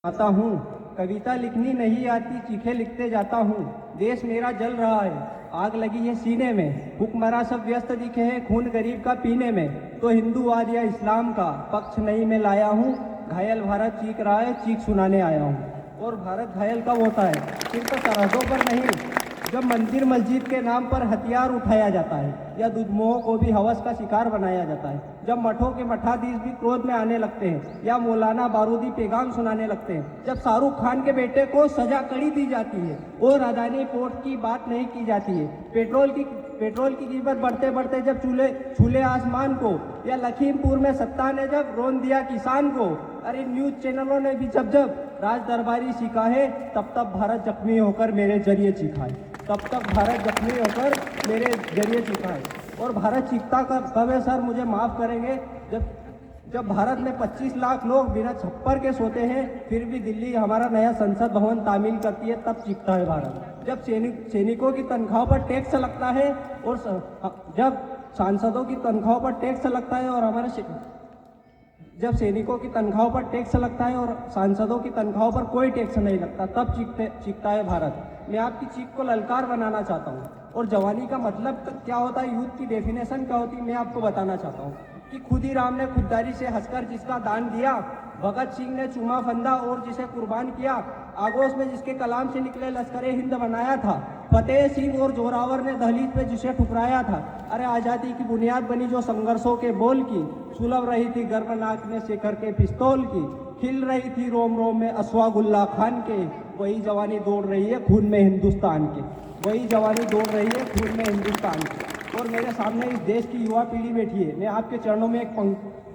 आता हूँ। कविता लिखनी नहीं आती, चीखे लिखते जाता हूँ। देश मेरा जल रहा है, आग लगी है सीने में। हुक्मरान सब व्यस्त दिखे हैं खून गरीब का पीने में। तो हिंदूवाद या इस्लाम का पक्ष नहीं मैं लाया हूँ। घायल भारत चीख रहा है, चीख सुनाने आया हूँ। और भारत घायल कब होता है? सिर्फ सरहदों पर नहीं, जब मंदिर मस्जिद के नाम पर हथियार उठाया जाता है, या दुधमोह को भी हवस का शिकार बनाया जाता है। जब मठों के मठाधीश भी क्रोध में आने लगते हैं, या मौलाना बारूदी पैगाम सुनाने लगते हैं। जब शाहरुख खान के बेटे को सजा कड़ी दी जाती है और अदानी पोर्ट की बात नहीं की जाती है। पेट्रोल की कीमत बढ़ते बढ़ते जब छूले आसमान को, या लखीमपुर में सत्ता ने जब रोन दिया किसान को। अरे न्यूज चैनलों ने भी जब राज दरबारी सीखा है, तब तब भारत जख्मी होकर मेरे जरिए चीखा है। तब तक भारत जख्मी होकर मेरे जरिए चीखा है। और भारत चीखता कब है सर? मुझे माफ़ करेंगे, जब भारत में 25 लाख लोग बिना छप्पर के सोते हैं, फिर भी दिल्ली हमारा नया संसद भवन तामील करती है, तब चीखता है भारत। जब सैनिकों की तनख्वाह पर टैक्स लगता है, और जब सांसदों की तनख्वाह पर टैक्स लगता है, और जब सैनिकों की तनख्वाह पर टैक्स लगता है और सांसदों की तनख्वाह पर कोई टैक्स नहीं लगता, तब चीखता है भारत। मैं आपकी चीख को ललकार बनाना चाहता हूँ। और जवानी का मतलब क्या होता है, यूथ की डेफिनेशन क्या होती है, मैं आपको बताना चाहता हूँ। कि खुदीराम ने खुददारी से हंसकर जिसका दान दिया, भगत सिंह ने चूमा फंदा और जिसे कुर्बान किया, आगोश में जिसके कलाम से निकले लश्कर हिंद बनाया था, फतेह सिंह और जोरावर ने दहलीज पे जिसे ठुकराया था। अरे आज़ादी की बुनियाद बनी जो संघर्षों के बोल की, सुलभ रही थी गर्भनाक में शेखर के पिस्तौल की, खिल रही थी रोम रोम में अश्वागुल्ला खान के। वही जवानी दौड़ रही है खून में हिंदुस्तान के, वही जवानी दौड़ रही है खून में हिंदुस्तान के। और मेरे सामने इस देश की युवा पीढ़ी बैठी है। मैं आपके चरणों में एक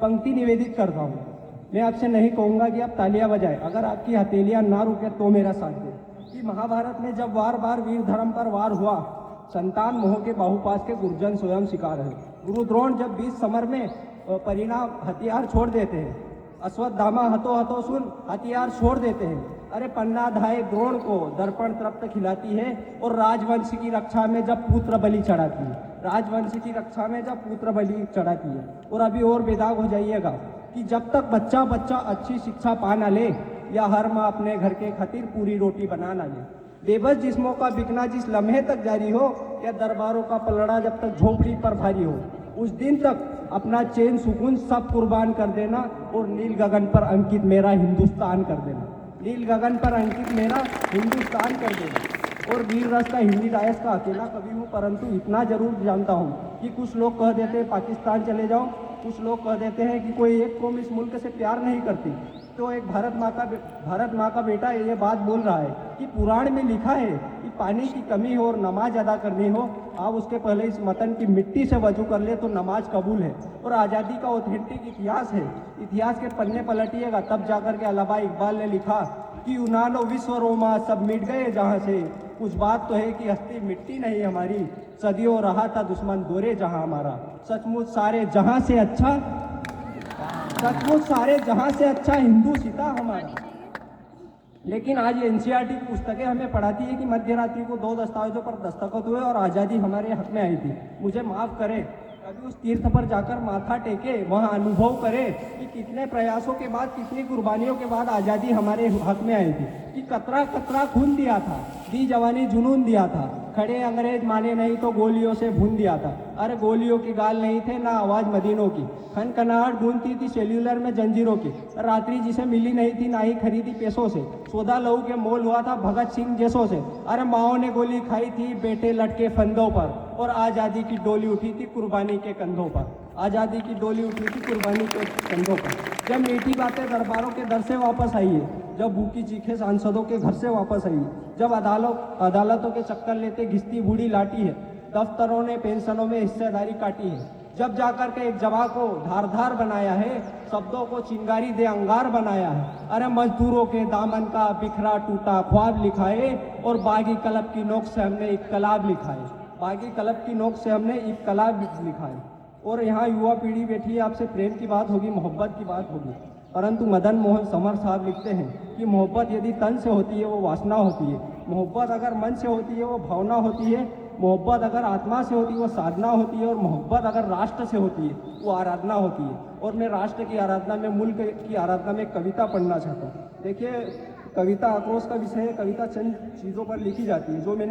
पंक्ति निवेदित करता हूँ। मैं आपसे नहीं कहूँगा कि आप तालियां बजाएं, अगर आपकी हथेलियां ना रुके तो मेरा साथ दें। कि महाभारत में जब वार बार वीर धर्म पर वार हुआ, संतान मोह के बाहुपास के गुर्जन स्वयं शिकार है। गुरु द्रोण जब 20 समर में परिणाम हथियार छोड़ देते हैं, अश्वत्थामा हतो सुन हथियार छोड़ देते हैं। अरे पन्ना धाय द्रोण को दर्पण तृप्त खिलाती है, और राजवंश की रक्षा में जब पुत्र बलि चढ़ाती है, राजवंश की रक्षा में जब पुत्र बलि चढ़ाती है। और अभी और बेदाग हो जाइएगा कि जब तक बच्चा अच्छी शिक्षा पा ना ले, या हर माँ अपने घर के खातिर पूरी रोटी बना ना ले, बेबस जिस्मों का बिकना जिस लम्हे तक जारी हो, या दरबारों का पलड़ा जब तक झोपड़ी पर भारी हो, उस दिन तक अपना चैन सुकून सब कुर्बान कर देना, और नील गगन पर अंकित मेरा हिंदुस्तान कर देना। नील गगन पर अंकित मेरा हिंदुस्तान कर देना। और वीर रस का हिंदी डायस का अकेला कवि हूँ, परंतु इतना जरूर जानता हूँ कि कुछ लोग कह देते हैं पाकिस्तान चले जाओ, कुछ लोग कह देते हैं कि कोई एक कौम इस मुल्क से प्यार नहीं करती। तो एक भारत माँ का बेटा ये बात बोल रहा है कि पुराण में लिखा है कि पानी की कमी हो और नमाज अदा करनी हो, आप उसके पहले इस वतन की मिट्टी से वजू कर ले तो नमाज कबूल है। और आज़ादी का ऑथेंटिक इतिहास है, इतिहास के पन्ने पलटिएगा तब जाकर के अल्लामा इकबाल ने लिखा कि यूनानो विश्व रोमा सब मिट गए जहाँ से, कुछ बात तो है कि हस्ती मिट्टी नहीं हमारी, सदियों रहा था दुश्मन दोरे जहाँ हमारा। सचमुच सारे जहाँ से अच्छा, सचमुच सारे जहाँ से अच्छा हिंदू सीता हमारा। लेकिन आज एनसीईआरटी की पुस्तकें हमें पढ़ाती है कि मध्य रात्रि को 2 दस्तावेजों पर दस्तखत हुए और आज़ादी हमारे हक में आई थी। मुझे माफ़ करें, कभी उस तीर्थ पर जाकर माथा टेके, वहाँ अनुभव करें कि कितने प्रयासों के बाद, कितनी कुर्बानियों के बाद आज़ादी हमारे हक में आई थी। कि कतरा कतरा खून दिया था, दी जवानी जुनून दिया था, खड़े अंग्रेज माने नहीं तो गोलियों से भून दिया था। अरे गोलियों की गाल नहीं थे ना आवाज़ मदीनों की, खनखनाहट गूंजती थी सेल्यूलर में जंजीरों की। रात्रि जिसे मिली नहीं थी ना ही खरीदी पैसों से, सौदा लहू के मोल हुआ था भगत सिंह जैसों से। अरे माओ ने गोली खाई थी बेटे लटके फंदों पर, और आज़ादी की डोली उठी थी कुर्बानी के कंधों पर, आज़ादी की डोली उठी थी कुर्बानी के कंधों पर। जब मीठी बातें दरबारों के दर से वापस आई है, जब भूखी चीखें सांसदों के घर से वापस आई है, जब अदालतों के चक्कर लेते घिसती बूढ़ी लाटी है, दफ्तरों ने पेंशनों में हिस्सेदारी काटी है, जब जाकर के एक जवा को धार बनाया है, शब्दों को चिंगारी दे अंगार बनाया है। अरे मजदूरों के दामन का बिखरा टूटा ख्वाब लिखा है, और बागी कलब की नोक से हमने इक्कलाब लिखा है, बागी कलब की नोक से हमने इक्कलाब लिखा है। और यहाँ युवा पीढ़ी बैठी है, आपसे प्रेम की बात होगी, मोहब्बत की बात होगी, परंतु मदन मोहन समर साहब लिखते हैं कि मोहब्बत यदि तन से होती है वो वासना होती है, मोहब्बत अगर मन से होती है वो भावना होती है, मोहब्बत अगर आत्मा से होती है वो साधना होती है, और मोहब्बत अगर राष्ट्र से होती है वो आराधना होती है। और मैं राष्ट्र की आराधना में, मुल्क की आराधना में कविता पढ़ना चाहता हूँ। देखिए, कविता आक्रोश का विषय है। कविता चंद चीज़ों पर लिखी जाती है जो मैंने